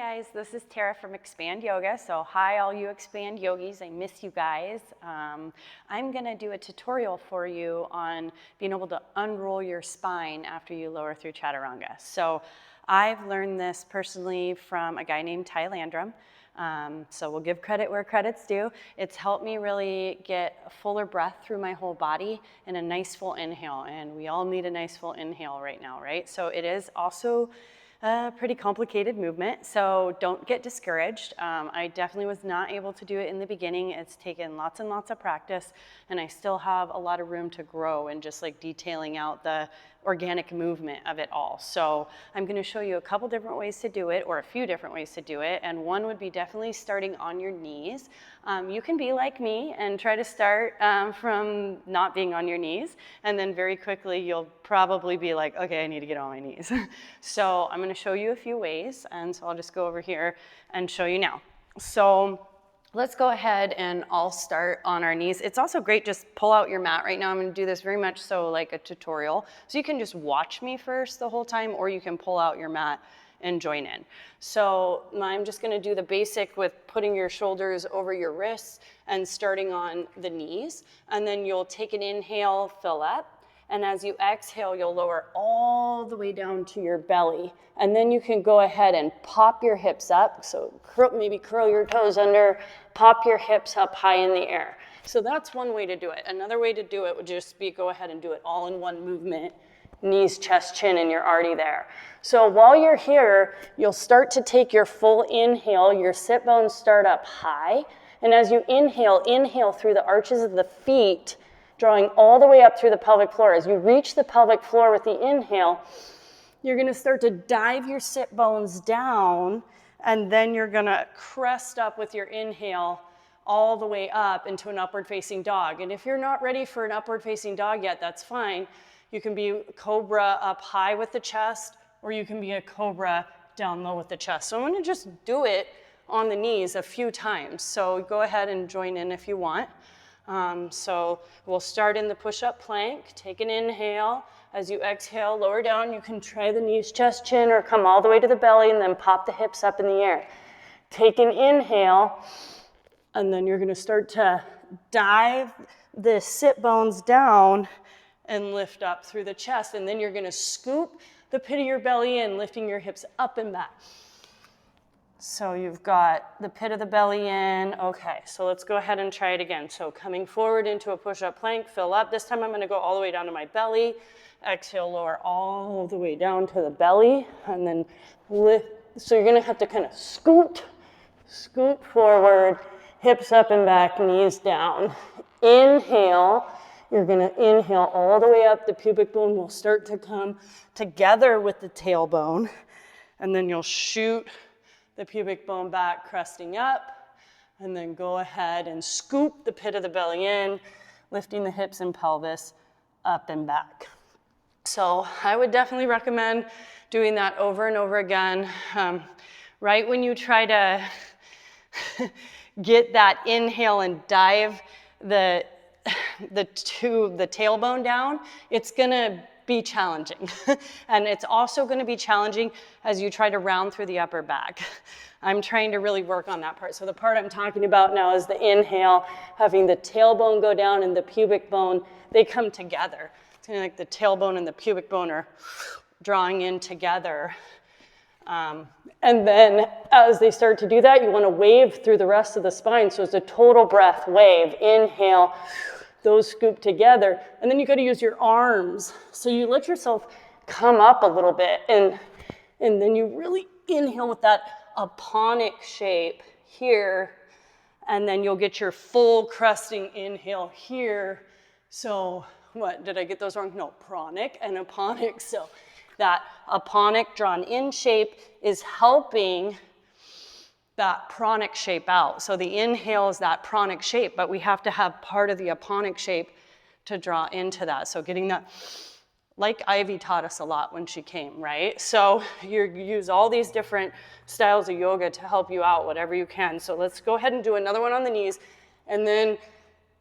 guys, this is Tara from Expand Yoga. So hi all you Expand Yogis, I miss you guys. I'm gonna do a tutorial for you on being able to unroll your spine after you lower through Chaturanga. So I've learned this personally from a guy named Ty Landrum. So we'll give credit where credit's due. It's helped me really get a fuller breath through my whole body and a nice full inhale. And we all need a nice full inhale right now, right? So it is also a pretty complicated movement, so don't get discouraged. I definitely was not able to do it in the beginning. It's taken lots and lots of practice, and I still have a lot of room to grow in just like detailing out the organic movement of it all. So I'm going to show you a couple different ways to do it, or a few different ways to do it, and one would be definitely starting on your knees. You can be like me and try to start from not being on your knees, and then very quickly you'll probably be like, okay, I need to get on my knees. So I'm going to show you a few ways, and so I'll just go over here and show you now. So let's go ahead and I'll start on our knees. It's also great, just pull out your mat right now. I'm going to do this very much so like a tutorial. So you can just watch me first the whole time, or you can pull out your mat and join in. So I'm just going to do the basic with putting your shoulders over your wrists and starting on the knees. And then you'll take an inhale, fill up. And as you exhale, you'll lower all the way down to your belly. And then you can go ahead and pop your hips up. So maybe curl your toes under, pop your hips up high in the air. So that's one way to do it. Another way to do it would just be go ahead and do it all in one movement. Knees, chest, chin, and you're already there. So while you're here, you'll start to take your full inhale. Your sit bones start up high. And as you inhale through the arches of the feet, drawing all the way up through the pelvic floor. As you reach the pelvic floor with the inhale, you're going to start to dive your sit bones down, and then you're going to crest up with your inhale all the way up into an upward facing dog. And if you're not ready for an upward facing dog yet, that's fine. You can be cobra up high with the chest, or you can be a cobra down low with the chest. So I'm going to just do it on the knees a few times. So go ahead and join in if you want. So we'll start in the push-up plank. Take an inhale. As you exhale, lower down. You can try the knees, chest, chin, or come all the way to the belly and then pop the hips up in the air. Take an inhale, and then you're going to start to dive the sit bones down and lift up through the chest. And then you're going to scoop the pit of your belly in, lifting your hips up and back. So you've got the pit of the belly in. Okay, so let's go ahead and try it again. So coming forward into a push-up plank, fill up. This time I'm going to go all the way down to my belly. Exhale, lower all the way down to the belly, and then lift. So you're going to have to kind of scoot forward, hips up and back, knees down. Inhale. You're going to inhale all the way up. The pubic bone will start to come together with the tailbone, and then you'll shoot the pubic bone back, cresting up, and then go ahead and scoop the pit of the belly in, lifting the hips and pelvis up and back. So I would definitely recommend doing that over and over again. Right when you try to get that inhale and dive the tailbone down, it's gonna be challenging. And it's also going to be challenging as you try to round through the upper back. I'm trying to really work on that part. So the part I'm talking about now is the inhale, having the tailbone go down and the pubic bone, they come together. It's kind of like the tailbone and the pubic bone are drawing in together. And then as they start to do that, you want to wave through the rest of the spine. So it's a total breath wave. Inhale. Those scoop together, and then you got to use your arms. So you let yourself come up a little bit, and then you really inhale with that aponic shape here, and then you'll get your full cresting inhale here. So what, did I get those wrong? No, pranic and aponic. So that aponic drawn in shape is helping that pranic shape out. So the inhale is that pranic shape, but we have to have part of the aponic shape to draw into that. So getting that, like Ivy taught us a lot when she came, right? So you use all these different styles of yoga to help you out, whatever you can. So let's go ahead and do another one on the knees, and then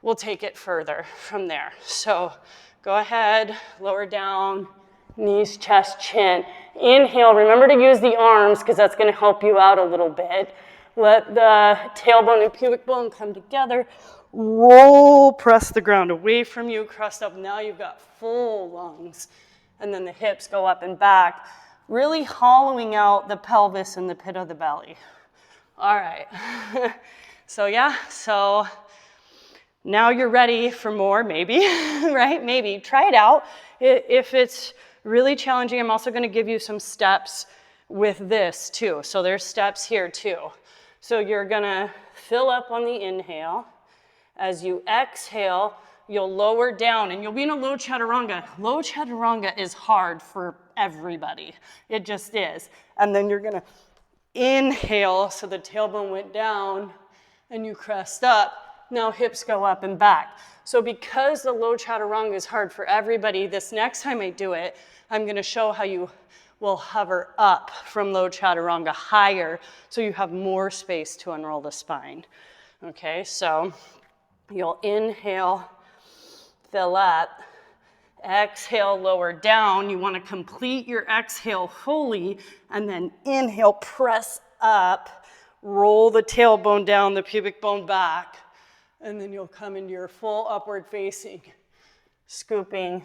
we'll take it further from there. So go ahead, lower down, Knees, chest, chin. Inhale, remember to use the arms because that's going to help you out a little bit. Let the tailbone and pubic bone come together. Roll, press the ground away from you, crest up. Now you've got full lungs. And then the hips go up and back, really hollowing out the pelvis and the pit of the belly. All right. So now you're ready for more, maybe, right? Maybe. Try it out. If it's really challenging, I'm also going to give you some steps with this too. So there's steps here too. So you're going to fill up on the inhale. As you exhale, you'll lower down and you'll be in a low chaturanga. Low chaturanga is hard for everybody. It just is. And then you're going to inhale, so the tailbone went down and you crest up. Now hips go up and back. So because the low chaturanga is hard for everybody, this next time I do it, I'm going to show how you will hover up from low chaturanga higher so you have more space to unroll the spine. Okay, so you'll inhale, fill up, exhale, lower down. You want to complete your exhale fully, and then inhale, press up, roll the tailbone down, the pubic bone back, and then you'll come into your full upward facing, scooping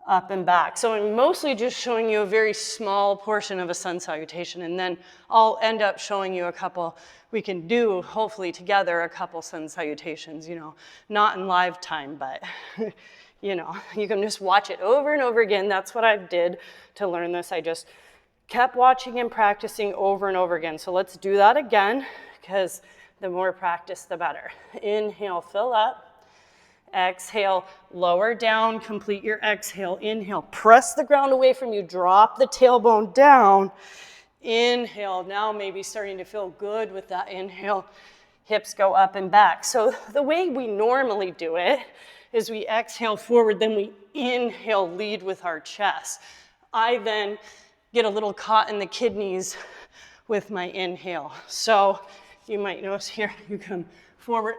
up and back. So I'm mostly just showing you a very small portion of a sun salutation, and then I'll end up showing you a couple. We can do, hopefully together, a couple sun salutations, not in live time, but you can just watch it over and over again. That's what I did to learn this. I just kept watching and practicing over and over again. So let's do that again, because the more practice, the better. Inhale, fill up. Exhale, lower down, complete your exhale. Inhale, press the ground away from you, drop the tailbone down. Inhale, now maybe starting to feel good with that inhale. Hips go up and back. So the way we normally do it is we exhale forward, then we inhale, lead with our chest. I then get a little caught in the kidneys with my inhale. So you might notice here, you come forward,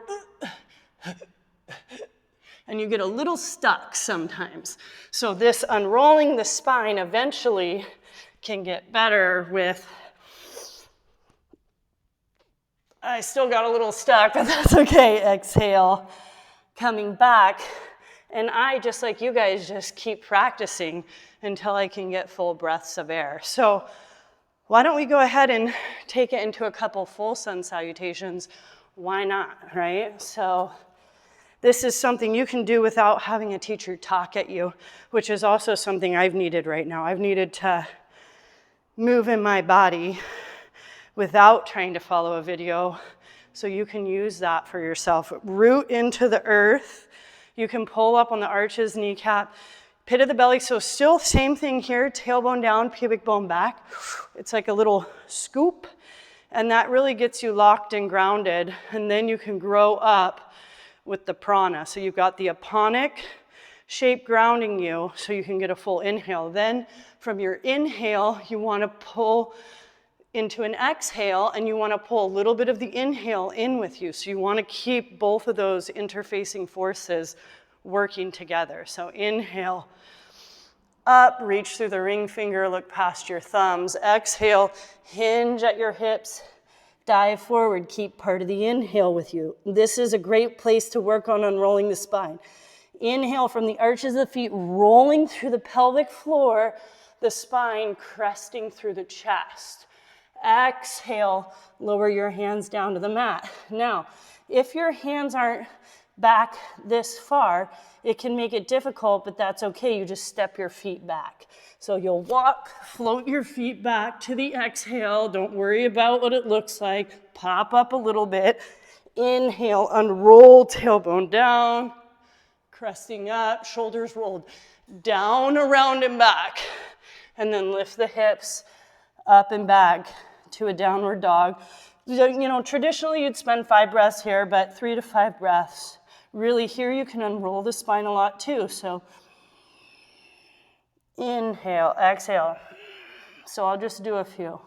and you get a little stuck sometimes. So this unrolling the spine eventually can get better with, I still got a little stuck, but that's okay. Exhale, coming back. And I, just like you guys, just keep practicing until I can get full breaths of air. So why don't we go ahead and take it into a couple full sun salutations? Why not, right? So this is something you can do without having a teacher talk at you, which is also something I've needed right now. I've needed to move in my body without trying to follow a video, so you can use that for yourself. Root into the earth. You can pull up on the arches, kneecap, pit of the belly. So still same thing here, tailbone down, pubic bone back. It's like a little scoop, and that really gets you locked and grounded, and then you can grow up with the prana. So you've got the aponic shape grounding you so you can get a full inhale. Then from your inhale, you want to pull into an exhale, and you want to pull a little bit of the inhale in with you. So you want to keep both of those interfacing forces working together. So inhale, up, reach through the ring finger, look past your thumbs. Exhale, hinge at your hips, dive forward, keep part of the inhale with you. This is a great place to work on unrolling the spine. Inhale from the arches of the feet, rolling through the pelvic floor, the spine cresting through the chest. Exhale, lower your hands down to the mat. Now, if your hands aren't back this far, it can make it difficult, but that's okay. You just step your feet back. So you'll walk, float your feet back to the exhale. Don't worry about what it looks like. Pop up a little bit. Inhale, unroll, tailbone down, cresting up, shoulders rolled down, around, and back. And then lift the hips up and back to a downward dog. Traditionally you'd spend 5 breaths here, but 3 to 5 breaths. Really here you can unroll the spine a lot too. So inhale, exhale. So I'll just do a few.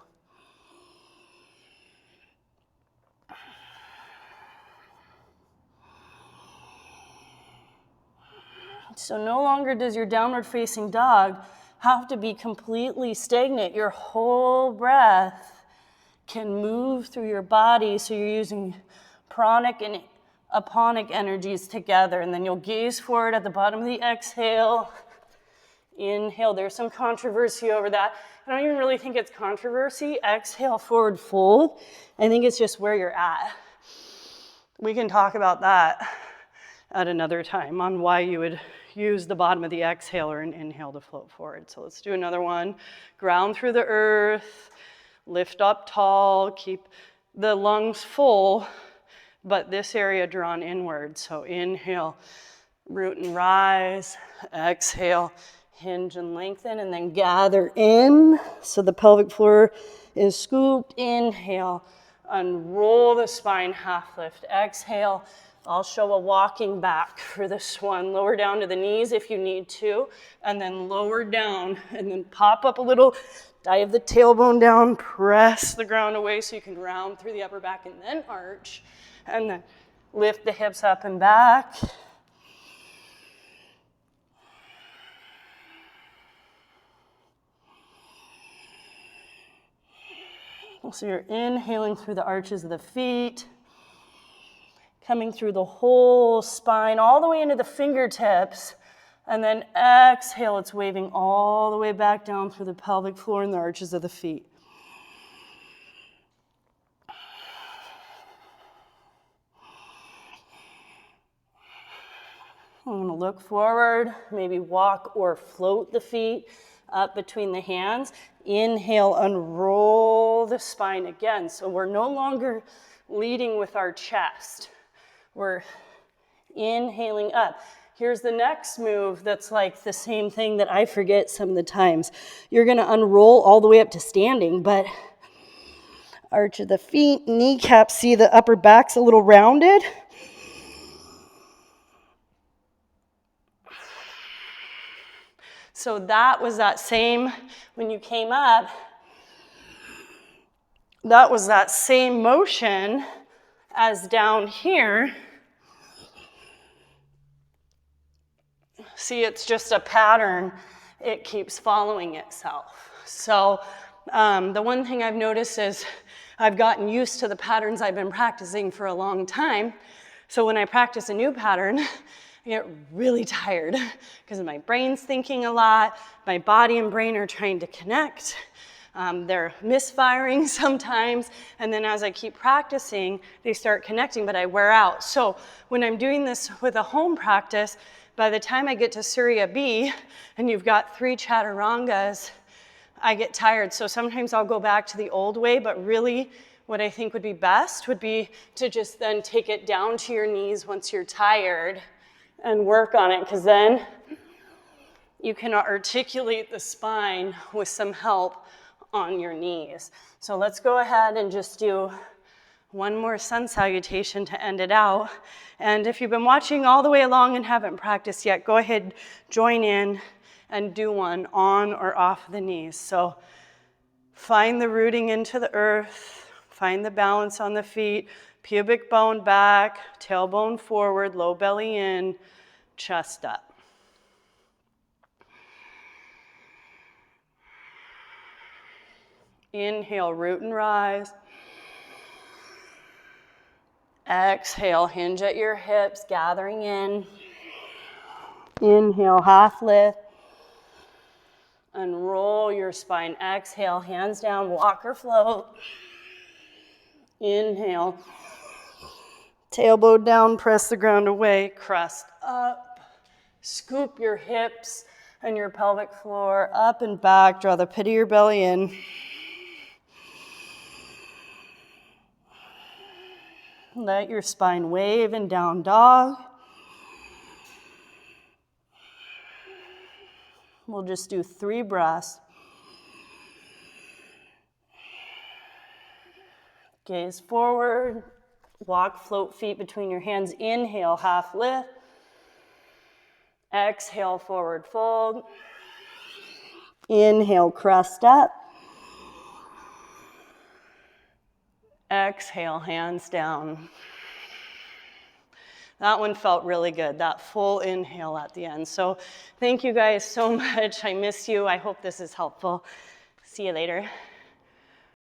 So no longer does your downward facing dog have to be completely stagnant. Your whole breath can move through your body, so you're using pranic and aponic energies together, and then you'll gaze forward at the bottom of the exhale. Inhale. There's some controversy over that. I don't even really think it's controversy. Exhale, forward fold. I think it's just where you're at. We can talk about that at another time on why you would use the bottom of the exhale or an inhale to float forward. So let's do another one. Ground through the earth, lift up tall, keep the lungs full, but this area drawn inward. So inhale, root and rise, exhale, hinge and lengthen, and then gather in. So the pelvic floor is scooped. Inhale, unroll the spine, half lift. Exhale, I'll show a walking back for this one. Lower down to the knees if you need to, and then lower down, and then pop up a little, dive the tailbone down, press the ground away so you can round through the upper back, and then arch, and then lift the hips up and back. So you're inhaling through the arches of the feet, coming through the whole spine, all the way into the fingertips, and then exhale, it's waving all the way back down through the pelvic floor and the arches of the feet. I'm going to look forward, maybe walk or float the feet up between the hands. Inhale, unroll the spine again. So we're no longer leading with our chest. We're inhaling up. Here's the next move that's like the same thing that I forget some of the times. You're going to unroll all the way up to standing, but arch of the feet, kneecaps, see the upper back's a little rounded. So that was that same, when you came up, that was that same motion as down here. See, it's just a pattern. It keeps following itself. So the one thing I've noticed is I've gotten used to the patterns I've been practicing for a long time. So when I practice a new pattern, I get really tired because my brain's thinking a lot. My body and brain are trying to connect. They're misfiring sometimes. And then as I keep practicing, they start connecting, but I wear out. So when I'm doing this with a home practice, by the time I get to Surya B and you've got 3 chaturangas, I get tired. So sometimes I'll go back to the old way, but really what I think would be best would be to just then take it down to your knees once you're tired and work on it, because then you can articulate the spine with some help on your knees. So let's go ahead and just do one more sun salutation to end it out. And if you've been watching all the way along and haven't practiced yet, go ahead, join in and do one on or off the knees. So find the rooting into the earth, find the balance on the feet, pubic bone back, tailbone forward, low belly in, chest up. Inhale, root and rise. Exhale, hinge at your hips, gathering in. Inhale, half lift. Unroll your spine. Exhale, hands down, walk or float. Inhale. Tailbone down, press the ground away, crest up. Scoop your hips and your pelvic floor up and back. Draw the pit of your belly in. Let your spine wave in down dog. We'll just do 3 breaths. Gaze forward. Walk, float feet between your hands. Inhale, half lift. Exhale, forward fold. Inhale, crest up. Exhale, hands down. That one felt really good, that full inhale at the end. So thank you guys so much. I miss you. I hope this is helpful. See you later.